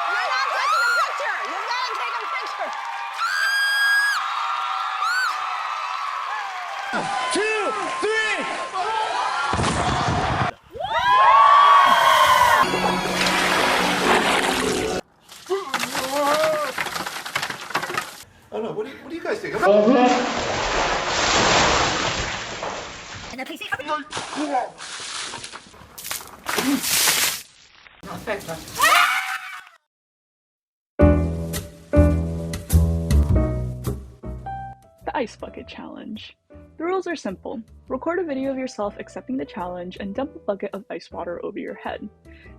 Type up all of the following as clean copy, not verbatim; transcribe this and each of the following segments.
You're not taking a picture. You've got to take a picture. 2, 3. I don't know. What do you guys think? And the PC. The Ice Bucket Challenge. The rules are simple. Record a video of yourself accepting the challenge and dump a bucket of ice water over your head.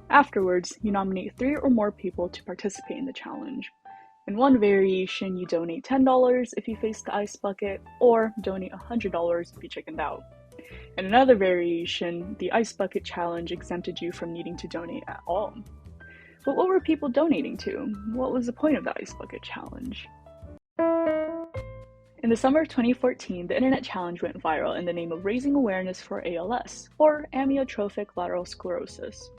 Afterwards, you nominate 3 or more people to participate in the challenge. In one variation, you donate $10 if you face the ice bucket, or donate $100 if you chickened out. In another variation, the Ice Bucket Challenge exempted you from needing to donate at all. But what were people donating to? What was the point of the Ice Bucket Challenge? In the summer of 2014, the Internet Challenge went viral in the name of raising awareness for ALS, or amyotrophic lateral sclerosis.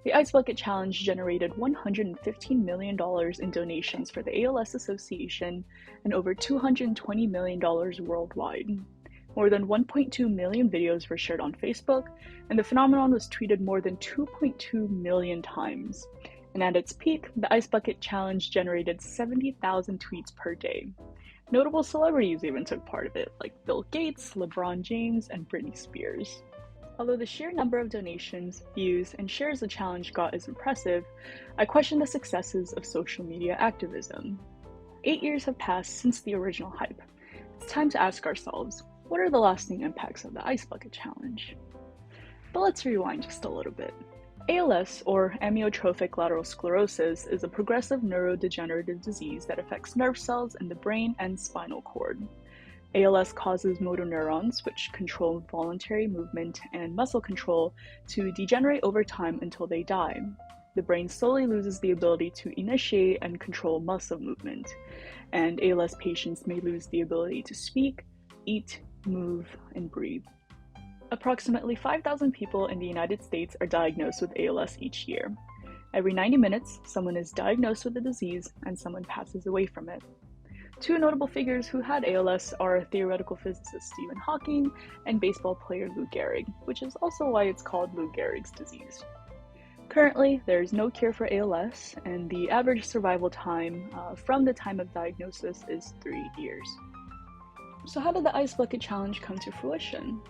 The Ice Bucket Challenge generated $115 million in donations for the ALS Association and over $220 million worldwide. More than 1.2 million videos were shared on Facebook, and the phenomenon was tweeted more than 2.2 million times. And at its peak, the Ice Bucket Challenge generated 70,000 tweets per day. Notable celebrities even took part of it, like Bill Gates, LeBron James, and Britney Spears. Although the sheer number of donations, views, and shares the challenge got is impressive, I question the successes of social media activism. 8 years have passed since the original hype. It's time to ask ourselves, what are the lasting impacts of the Ice Bucket Challenge? But let's rewind just a little bit. ALS, or amyotrophic lateral sclerosis, is a progressive neurodegenerative disease that affects nerve cells in the brain and spinal cord. ALS causes motor neurons, which control voluntary movement and muscle control, to degenerate over time until they die. The brain slowly loses the ability to initiate and control muscle movement, and ALS patients may lose the ability to speak, eat, move, and breathe. Approximately 5,000 people in the United States are diagnosed with ALS each year. Every 90 minutes, someone is diagnosed with the disease and someone passes away from it. 2 notable figures who had ALS are theoretical physicist Stephen Hawking and baseball player Lou Gehrig, which is also why it's called Lou Gehrig's disease. Currently, there is no cure for ALS, and the average survival time from the time of diagnosis is 3 years. So how did the Ice Bucket Challenge come to fruition?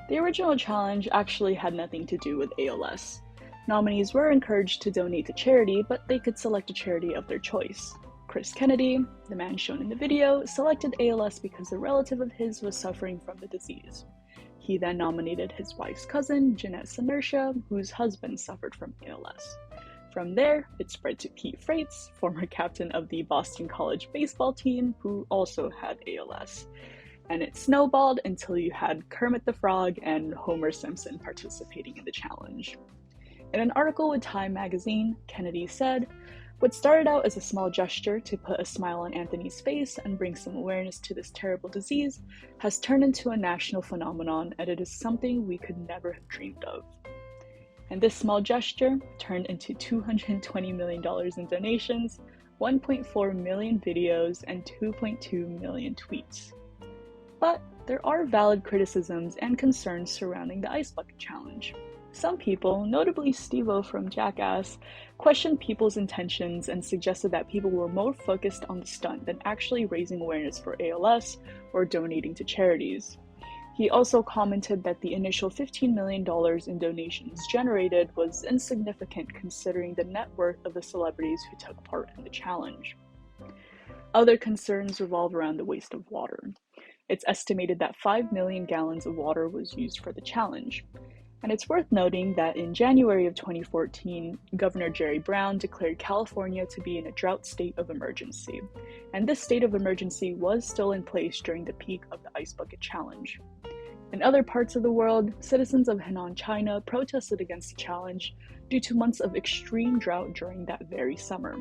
The original challenge actually had nothing to do with ALS. Nominees were encouraged to donate to charity, but they could select a charity of their choice. Chris Kennedy, the man shown in the video, selected ALS because a relative of his was suffering from the disease. He then nominated his wife's cousin, Jeanette Senersha, whose husband suffered from ALS. From there, it spread to Pete Frates, former captain of the Boston College baseball team, who also had ALS. And it snowballed until you had Kermit the Frog and Homer Simpson participating in the challenge. In an article with Time magazine, Kennedy said, "What started out as a small gesture to put a smile on Anthony's face and bring some awareness to this terrible disease has turned into a national phenomenon, and it is something we could never have dreamed of." And this small gesture turned into $220 million in donations, 1.4 million videos, and 2.2 million tweets. But there are valid criticisms and concerns surrounding the Ice Bucket Challenge. Some people, notably Steve-O from Jackass, questioned people's intentions and suggested that people were more focused on the stunt than actually raising awareness for ALS or donating to charities. He also commented that the initial $15 million in donations generated was insignificant considering the net worth of the celebrities who took part in the challenge. Other concerns revolve around the waste of water. It's estimated that 5 million gallons of water was used for the challenge. And it's worth noting that in January of 2014, Governor Jerry Brown declared California to be in a drought state of emergency. And this state of emergency was still in place during the peak of the Ice Bucket Challenge. In other parts of the world, citizens of Henan, China protested against the challenge due to months of extreme drought during that very summer.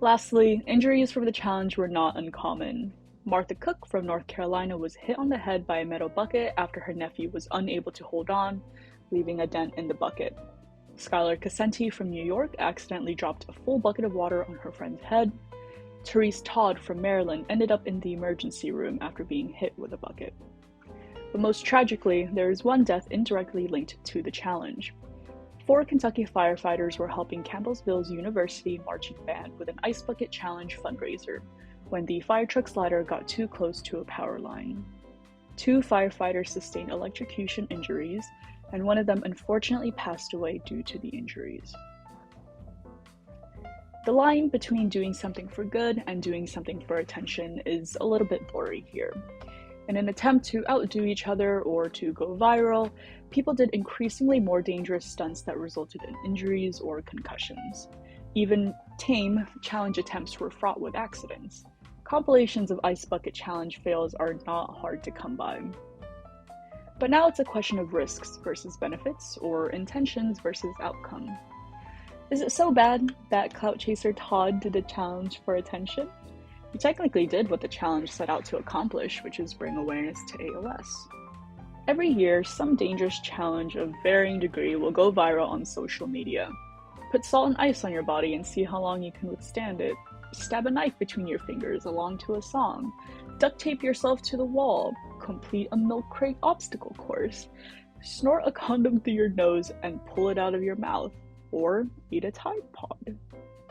Lastly, injuries from the challenge were not uncommon. Martha Cook from North Carolina was hit on the head by a metal bucket after her nephew was unable to hold on, leaving a dent in the bucket. Skylar Casenti from New York accidentally dropped a full bucket of water on her friend's head. Therese Todd from Maryland ended up in the emergency room after being hit with a bucket. But most tragically, there is one death indirectly linked to the challenge. 4 Kentucky firefighters were helping Campbellsville's University marching band with an ice bucket challenge fundraiser when the fire truck slider got too close to a power line. 2 firefighters sustained electrocution injuries, and one of them unfortunately passed away due to the injuries. The line between doing something for good and doing something for attention is a little bit blurry here. In an attempt to outdo each other or to go viral, people did increasingly more dangerous stunts that resulted in injuries or concussions. Even tame challenge attempts were fraught with accidents. Compilations of ice bucket challenge fails are not hard to come by. But now it's a question of risks versus benefits, or intentions versus outcome. Is it so bad that clout chaser Todd did a challenge for attention? He technically did what the challenge set out to accomplish, which is bring awareness to ALS. Every year, some dangerous challenge of varying degree will go viral on social media. Put salt and ice on your body and see how long you can withstand it. Stab a knife between your fingers along to a song. Duct tape yourself to the wall. Complete a milk crate obstacle course. Snort a condom through your nose and pull it out of your mouth. Or eat a Tide Pod.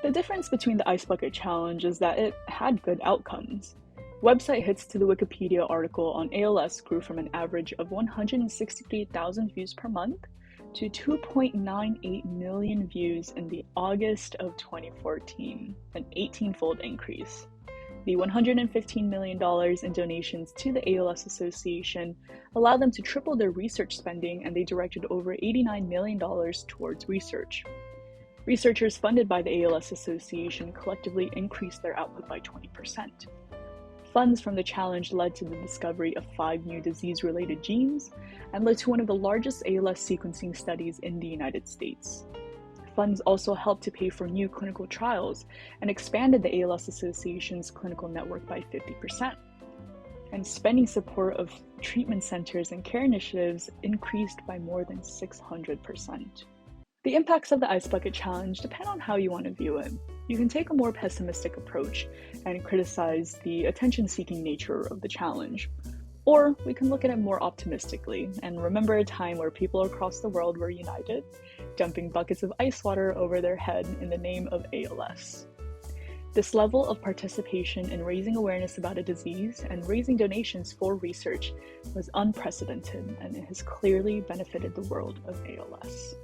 The difference between the Ice Bucket Challenge is that it had good outcomes. Website hits to the Wikipedia article on ALS grew from an average of 163,000 views per month to 2.98 million views in the August of 2014, an 18-fold increase. The $115 million in donations to the ALS Association allowed them to triple their research spending, and they directed over $89 million towards research. Researchers funded by the ALS Association collectively increased their output by 20%. Funds from the challenge led to the discovery of 5 new disease-related genes and led to one of the largest ALS sequencing studies in the United States. Funds also helped to pay for new clinical trials and expanded the ALS Association's clinical network by 50%. And spending support of treatment centers and care initiatives increased by more than 600%. The impacts of the Ice Bucket Challenge depend on how you want to view it. You can take a more pessimistic approach and criticize the attention-seeking nature of the challenge. Or we can look at it more optimistically and remember a time where people across the world were united, dumping buckets of ice water over their head in the name of ALS. This level of participation in raising awareness about a disease and raising donations for research was unprecedented, and it has clearly benefited the world of ALS.